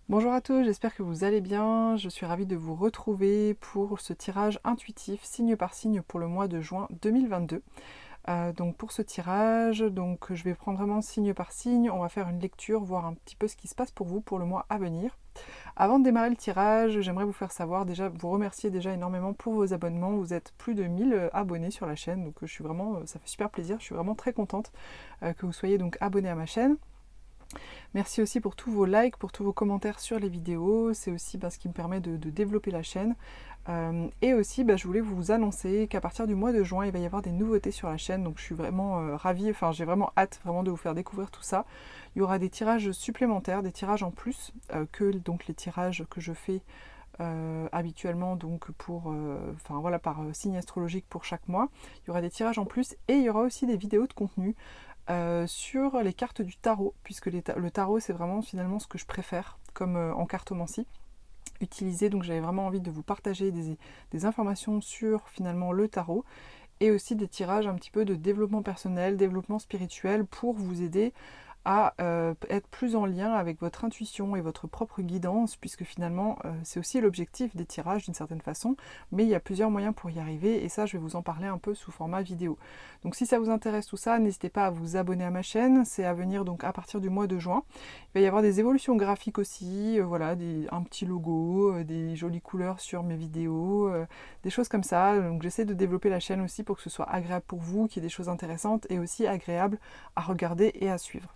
Bonjour à tous, j'espère que vous allez bien. Je suis ravie de vous retrouver pour ce tirage intuitif signe par signe pour le mois de juin 2022. Donc pour ce tirage, je vais prendre vraiment signe par signe, on va faire une lecture, voir un petit peu ce qui se passe pour vous pour le mois à venir. Avant de démarrer le tirage, j'aimerais vous faire savoir déjà, vous remercier déjà énormément pour vos abonnements. Vous êtes plus de 1000 abonnés sur la chaîne, donc je suis vraiment, ça fait super plaisir, je suis vraiment très contente que vous soyez donc abonnés à ma chaîne. Merci aussi pour tous vos likes, pour tous vos commentaires sur les vidéos, c'est aussi ce qui me permet de développer la chaîne. Et aussi, je voulais vous annoncer qu'à partir du mois de juin, il va y avoir des nouveautés sur la chaîne, donc je suis vraiment ravie, enfin j'ai vraiment hâte vraiment de vous faire découvrir tout ça. Il y aura des tirages supplémentaires, des tirages en plus que donc les tirages que je fais habituellement donc pour, voilà, par signe astrologique pour chaque mois. Il y aura des tirages en plus et il y aura aussi des vidéos de contenu sur les cartes du tarot, puisque le tarot c'est vraiment finalement ce que je préfère comme en cartomancie utiliser, donc j'avais vraiment envie de vous partager des informations sur finalement le tarot et aussi des tirages un petit peu de développement personnel, développement spirituel pour vous aider à être plus en lien avec votre intuition et votre propre guidance, puisque finalement c'est aussi l'objectif des tirages d'une certaine façon, mais il y a plusieurs moyens pour y arriver et ça je vais vous en parler un peu sous format vidéo. Donc si ça vous intéresse tout ça, n'hésitez pas à vous abonner à ma chaîne, c'est à venir donc à partir du mois de juin. Il va y avoir des évolutions graphiques aussi, voilà, un petit logo, des jolies couleurs sur mes vidéos, des choses comme ça. Donc j'essaie de développer la chaîne aussi pour que ce soit agréable pour vous, qu'il y ait des choses intéressantes et aussi agréables à regarder et à suivre.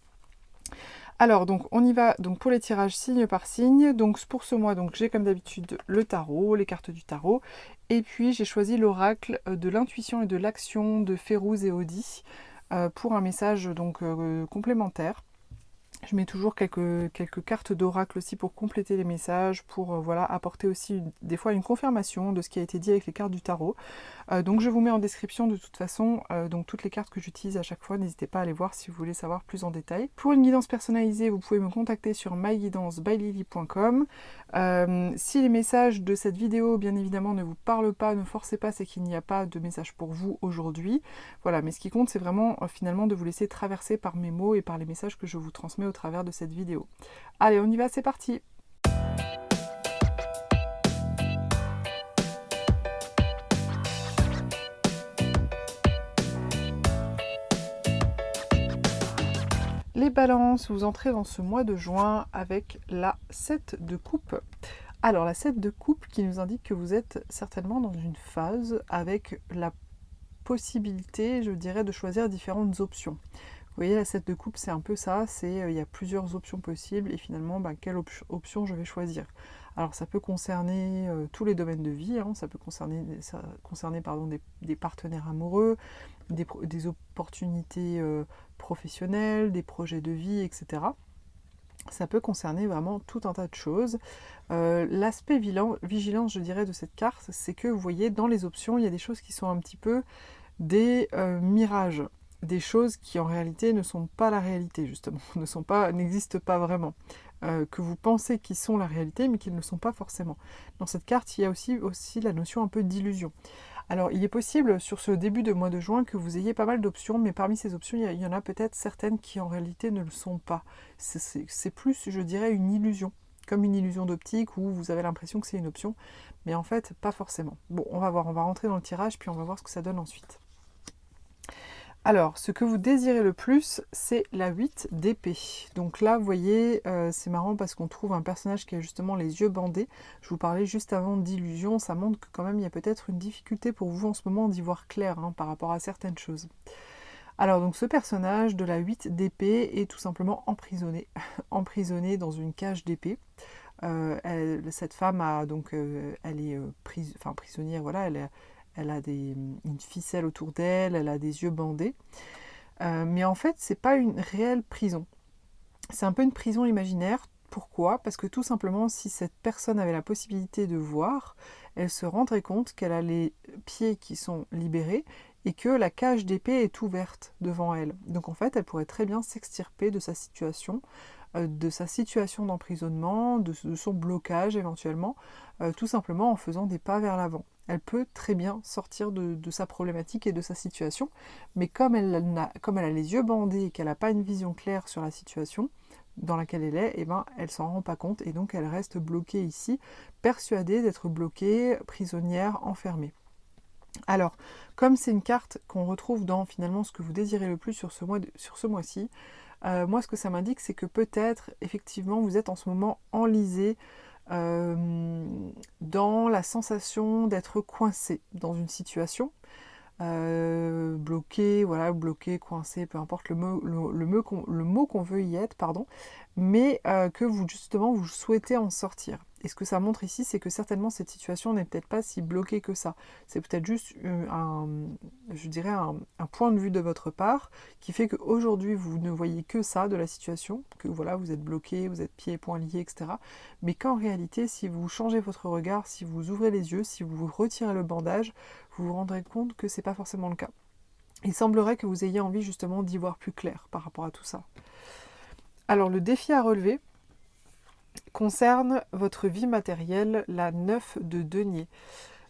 Alors donc on y va donc pour les tirages signe par signe. Donc pour ce mois, donc j'ai comme d'habitude le tarot, les cartes du tarot, et puis j'ai choisi l'oracle de l'intuition et de l'action de Férouz et Audi pour un message donc complémentaire. Je mets toujours quelques cartes d'oracle aussi pour compléter les messages, pour voilà, apporter aussi des fois une confirmation de ce qui a été dit avec les cartes du tarot. Donc je vous mets en description de toute façon donc toutes les cartes que j'utilise à chaque fois, n'hésitez pas à aller voir si vous voulez savoir plus en détail. Pour une guidance personnalisée, vous pouvez me contacter sur myguidancebyLily.com. Si les messages de cette vidéo bien évidemment ne vous parlent pas, ne forcez pas, c'est qu'il n'y a pas de message pour vous aujourd'hui. Voilà, mais ce qui compte c'est vraiment finalement de vous laisser traverser par mes mots et par les messages que je vous transmets au travers de cette vidéo. Allez, on y va, c'est parti! Les balances, vous entrez dans ce mois de juin avec la 7 de coupe. Alors la 7 de coupe qui nous indique que vous êtes certainement dans une phase avec la possibilité, je dirais, de choisir différentes options. Vous voyez, la 7 de coupe, c'est un peu ça, il y a plusieurs options possibles et finalement, quelle option je vais choisir. Alors ça peut concerner tous les domaines de vie, hein, ça peut concerner des partenaires amoureux, des opportunités professionnelles, des projets de vie, etc. Ça peut concerner vraiment tout un tas de choses. L'aspect vigilance, je dirais, de cette carte, c'est que vous voyez, dans les options, il y a des choses qui sont un petit peu des mirages, des choses qui en réalité ne sont pas la réalité, justement, n'existent pas vraiment, que vous pensez qu'ils sont la réalité, mais qu'ils ne le sont pas forcément. Dans cette carte, il y a aussi la notion un peu d'illusion. Alors, il est possible, sur ce début de mois de juin, que vous ayez pas mal d'options, mais parmi ces options, il y en a peut-être certaines qui en réalité ne le sont pas. C'est plus, je dirais, une illusion, comme une illusion d'optique, où vous avez l'impression que c'est une option, mais en fait, pas forcément. Bon, on va voir, on va rentrer dans le tirage, puis on va voir ce que ça donne ensuite. Alors, ce que vous désirez le plus, c'est la 8 d'épée. Donc là, vous voyez, c'est marrant parce qu'on trouve un personnage qui a justement les yeux bandés. Je vous parlais juste avant d'illusion, ça montre que quand même il y a peut-être une difficulté pour vous en ce moment d'y voir clair par rapport à certaines choses. Alors donc ce personnage de la 8 d'épée est tout simplement emprisonné, emprisonné dans une cage d'épée. Cette femme elle est prisonnière, voilà, elle a une ficelle autour d'elle, elle a des yeux bandés. Mais en fait, c'est pas une réelle prison. C'est un peu une prison imaginaire. Pourquoi? Parce que tout simplement, si cette personne avait la possibilité de voir, elle se rendrait compte qu'elle a les pieds qui sont libérés et que la cage d'épée est ouverte devant elle. Donc en fait, elle pourrait très bien s'extirper de sa situation d'emprisonnement, de son blocage éventuellement, tout simplement en faisant des pas vers l'avant. Elle peut très bien sortir de sa problématique et de sa situation, mais comme elle a les yeux bandés et qu'elle n'a pas une vision claire sur la situation, dans laquelle elle est, et ben elle s'en rend pas compte et donc elle reste bloquée ici, persuadée d'être bloquée, prisonnière, enfermée. Alors, comme c'est une carte qu'on retrouve dans finalement ce que vous désirez le plus sur ce mois-ci, moi ce que ça m'indique c'est que peut-être effectivement vous êtes en ce moment enlisé dans la sensation d'être coincé dans une situation, bloqué, voilà, bloqué, coincé, peu importe le mot qu'on veut y être, pardon, mais que vous justement vous souhaitez en sortir. Et ce que ça montre ici, c'est que certainement cette situation n'est peut-être pas si bloquée que ça. C'est peut-être juste je dirais un point de vue de votre part qui fait qu'aujourd'hui vous ne voyez que ça de la situation, que voilà, vous êtes bloqué, vous êtes pieds et poings liés, etc. Mais qu'en réalité, si vous changez votre regard, si vous ouvrez les yeux, si vous retirez le bandage, vous vous rendrez compte que c'est pas forcément le cas. Il semblerait que vous ayez envie justement d'y voir plus clair par rapport à tout ça. Alors le défi à relever concerne votre vie matérielle, la 9 de denier.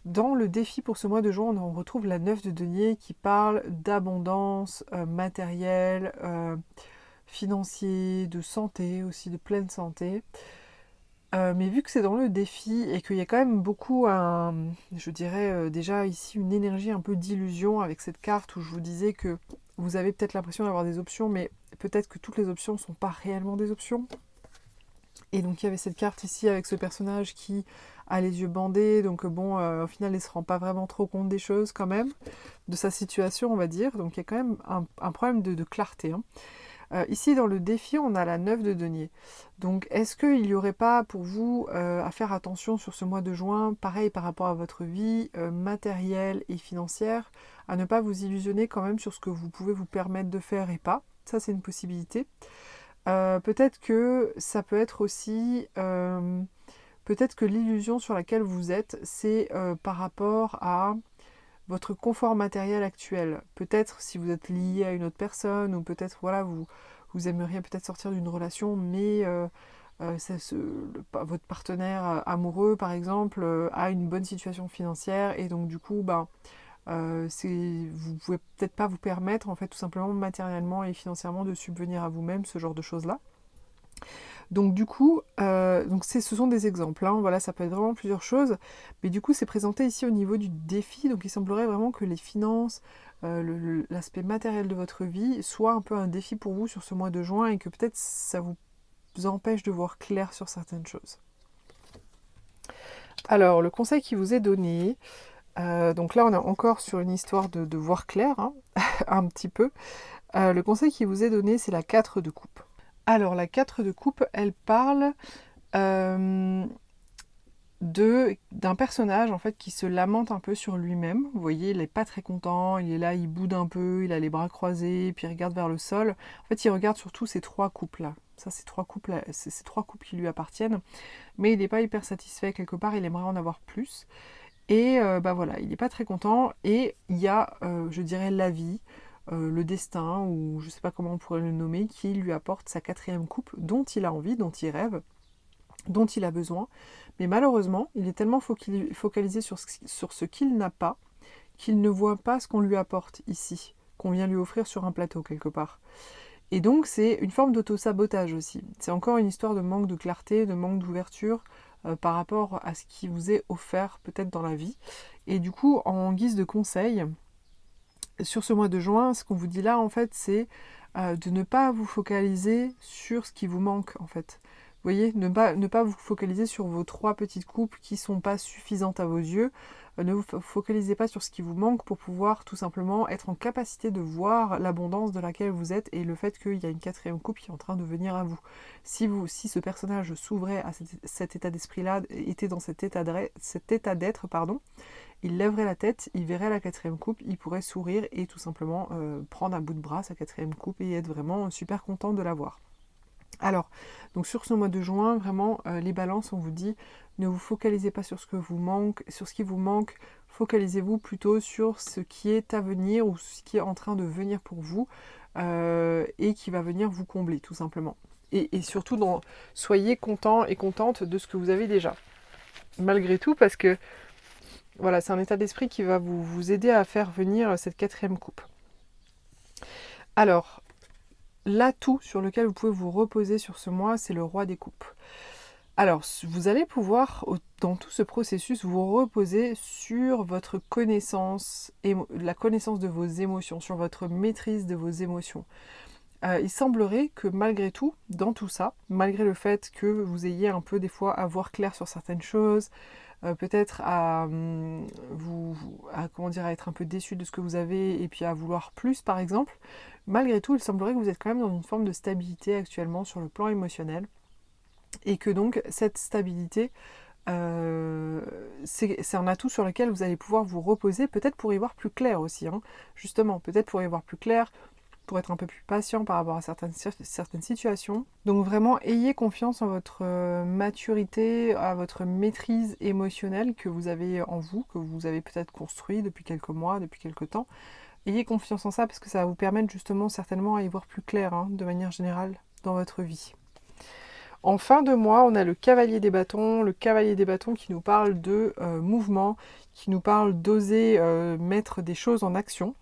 Dans le défi pour ce mois de juin, on retrouve la 9 de denier qui parle d'abondance matérielle, financier, de santé aussi, de pleine santé. Mais vu que c'est dans le défi et qu'il y a quand même beaucoup, je dirais déjà ici une énergie un peu d'illusion avec cette carte où je vous disais que vous avez peut-être l'impression d'avoir des options, mais peut-être que toutes les options ne sont pas réellement des options. Et donc il y avait cette carte ici avec ce personnage qui a les yeux bandés, donc bon, au final il ne se rend pas vraiment trop compte des choses quand même, de sa situation on va dire, donc il y a quand même un problème de clarté. Hein. Ici dans le défi on a la 9 de denier, donc est-ce qu'il n'y aurait pas pour vous à faire attention sur ce mois de juin, pareil par rapport à votre vie matérielle et financière, à ne pas vous illusionner quand même sur ce que vous pouvez vous permettre de faire et pas, ça c'est une possibilité. Peut-être que ça peut être aussi, peut-être que l'illusion sur laquelle vous êtes, c'est par rapport à votre confort matériel actuel. Peut-être si vous êtes lié à une autre personne, ou peut-être voilà, vous aimeriez peut-être sortir d'une relation, mais votre partenaire amoureux, par exemple, a une bonne situation financière, et donc du coup, ben, vous pouvez peut-être pas vous permettre, en fait, tout simplement matériellement et financièrement de subvenir à vous-même, ce genre de choses-là. Donc du coup, ce sont des exemples, hein, voilà, ça peut être vraiment plusieurs choses, mais du coup c'est présenté ici au niveau du défi, donc il semblerait vraiment que les finances, l'aspect matériel de votre vie soit un peu un défi pour vous sur ce mois de juin et que peut-être ça vous empêche de voir clair sur certaines choses. Alors le conseil qui vous est donné, donc là on est encore sur une histoire de voir clair, hein, un petit peu. Le conseil qui vous est donné c'est la 4 de coupe. Alors la 4 de coupe, elle parle d'un personnage en fait qui se lamente un peu sur lui-même. Vous voyez, il n'est pas très content, il est là, il boude un peu, il a les bras croisés, puis il regarde vers le sol. En fait, il regarde surtout ces trois couples-là. Ça, ces trois couples qui lui appartiennent. Mais il n'est pas hyper satisfait quelque part, il aimerait en avoir plus. Et bah voilà, il n'est pas très content. Et il y a, je dirais, la vie, le destin, ou je ne sais pas comment on pourrait le nommer, qui lui apporte sa 4e coupe dont il a envie, dont il rêve, dont il a besoin. Mais malheureusement, il est tellement focalisé sur ce qu'il n'a pas, qu'il ne voit pas ce qu'on lui apporte ici, qu'on vient lui offrir sur un plateau quelque part. Et donc c'est une forme d'auto-sabotage aussi. C'est encore une histoire de manque de clarté, de manque d'ouverture par rapport à ce qui vous est offert peut-être dans la vie. Et du coup, en guise de conseil, sur ce mois de juin, ce qu'on vous dit là, en fait, c'est de ne pas vous focaliser sur ce qui vous manque, en fait. Vous voyez, ne pas vous focaliser sur vos 3 petites coupes qui ne sont pas suffisantes à vos yeux. Ne vous focalisez pas sur ce qui vous manque pour pouvoir tout simplement être en capacité de voir l'abondance de laquelle vous êtes et le fait qu'il y a une 4e coupe qui est en train de venir à vous. Si ce personnage s'ouvrait à cet état d'esprit-là, était dans cet état d'être, pardon, il lèverait la tête, il verrait la 4e coupe, il pourrait sourire et tout simplement prendre à bout de bras sa 4e coupe et être vraiment super content de l'avoir. Alors, donc sur ce mois de juin, vraiment, les balances, on vous dit, ne vous focalisez pas sur ce qui vous manque, focalisez-vous plutôt sur ce qui est à venir ou ce qui est en train de venir pour vous et qui va venir vous combler, tout simplement. Et surtout, soyez content et contente de ce que vous avez déjà. Malgré tout, parce que voilà, c'est un état d'esprit qui va vous aider à faire venir cette 4e coupe. Alors, l'atout sur lequel vous pouvez vous reposer sur ce mois, c'est le roi des coupes. Alors, vous allez pouvoir, dans tout ce processus, vous reposer sur votre connaissance, la connaissance de vos émotions, sur votre maîtrise de vos émotions. Il semblerait que malgré tout, dans tout ça, malgré le fait que vous ayez un peu des fois à voir clair sur certaines choses, peut-être comment dire, à être un peu déçu de ce que vous avez et puis à vouloir plus par exemple, malgré tout, il semblerait que vous êtes quand même dans une forme de stabilité actuellement sur le plan émotionnel et que donc cette stabilité, c'est un atout sur lequel vous allez pouvoir vous reposer, peut-être pour y voir plus clair aussi, hein. Justement, peut-être pour y voir plus clair, pour être un peu plus patient par rapport à certaines situations. Donc vraiment, ayez confiance en votre maturité, à votre maîtrise émotionnelle que vous avez en vous, que vous avez peut-être construit depuis quelques mois, depuis quelques temps. Ayez confiance en ça parce que ça va vous permettre justement certainement à y voir plus clair, hein, de manière générale dans votre vie. En fin de mois, on a le cavalier des bâtons qui nous parle de mouvement, qui nous parle d'oser mettre des choses en action.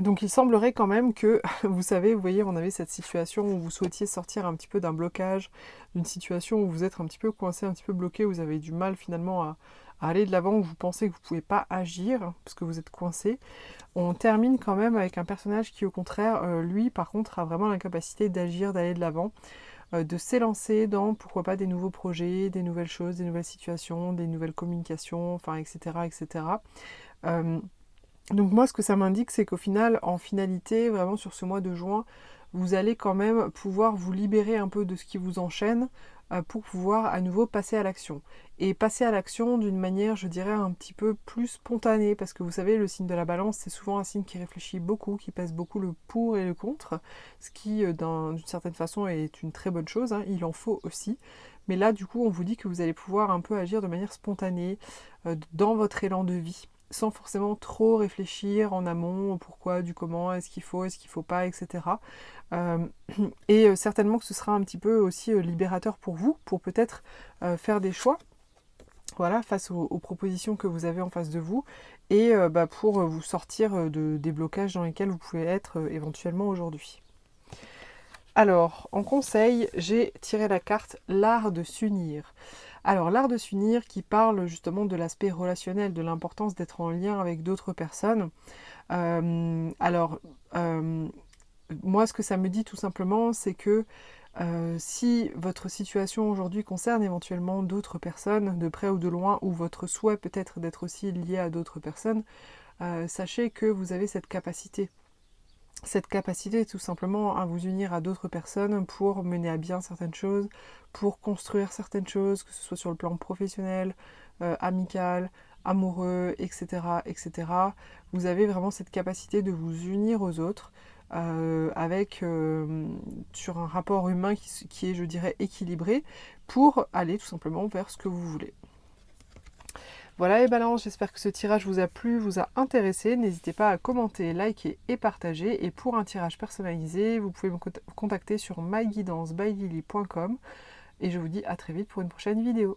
Donc il semblerait quand même que, vous savez, vous voyez, on avait cette situation où vous souhaitiez sortir un petit peu d'un blocage, d'une situation où vous êtes un petit peu coincé, un petit peu bloqué, où vous avez du mal finalement à aller de l'avant, où vous pensez que vous ne pouvez pas agir, parce que vous êtes coincé. On termine quand même avec un personnage qui, au contraire, lui, par contre, a vraiment la capacité d'agir, d'aller de l'avant, de s'élancer dans, pourquoi pas, des nouveaux projets, des nouvelles choses, des nouvelles situations, des nouvelles communications, enfin, etc., etc. Donc moi, ce que ça m'indique, c'est qu'au final, en finalité, vraiment sur ce mois de juin, vous allez quand même pouvoir vous libérer un peu de ce qui vous enchaîne pour pouvoir à nouveau passer à l'action. Et passer à l'action d'une manière, je dirais, un petit peu plus spontanée, parce que vous savez, le signe de la balance, c'est souvent un signe qui réfléchit beaucoup, qui pèse beaucoup le pour et le contre, ce qui, d'une certaine façon, est une très bonne chose, hein, il en faut aussi. Mais là, du coup, on vous dit que vous allez pouvoir un peu agir de manière spontanée, dans votre élan de vie, sans forcément trop réfléchir en amont au pourquoi, du comment, est-ce qu'il faut pas, etc. Euh, et certainement que ce sera un petit peu aussi libérateur pour vous, pour peut-être faire des choix, voilà, face aux propositions que vous avez en face de vous, et pour vous sortir des blocages dans lesquels vous pouvez être éventuellement aujourd'hui. Alors, en conseil, j'ai tiré la carte l'art de s'unir. Alors, l'art de s'unir qui parle justement de l'aspect relationnel, de l'importance d'être en lien avec d'autres personnes. Euh, alors, euh, Moi, ce que ça me dit tout simplement, c'est que si votre situation aujourd'hui concerne éventuellement d'autres personnes, de près ou de loin, ou votre souhait peut-être d'être aussi lié à d'autres personnes, sachez que vous avez cette capacité. Cette capacité tout simplement à vous unir à d'autres personnes pour mener à bien certaines choses, pour construire certaines choses, que ce soit sur le plan professionnel, amical, amoureux, etc., etc. Vous avez vraiment cette capacité de vous unir aux autres sur un rapport humain qui est, je dirais, équilibré pour aller tout simplement vers ce que vous voulez. Voilà les balances, j'espère que ce tirage vous a plu, vous a intéressé. N'hésitez pas à commenter, liker et partager. Et pour un tirage personnalisé, vous pouvez me contacter sur myguidancebyLily.com. Et je vous dis à très vite pour une prochaine vidéo.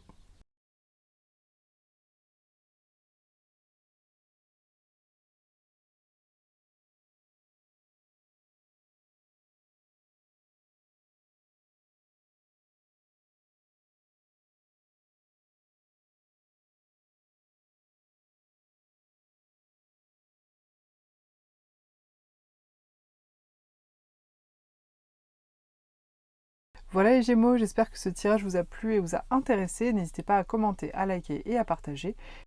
Voilà les Gémeaux, j'espère que ce tirage vous a plu et vous a intéressé. N'hésitez pas à commenter, à liker et à partager.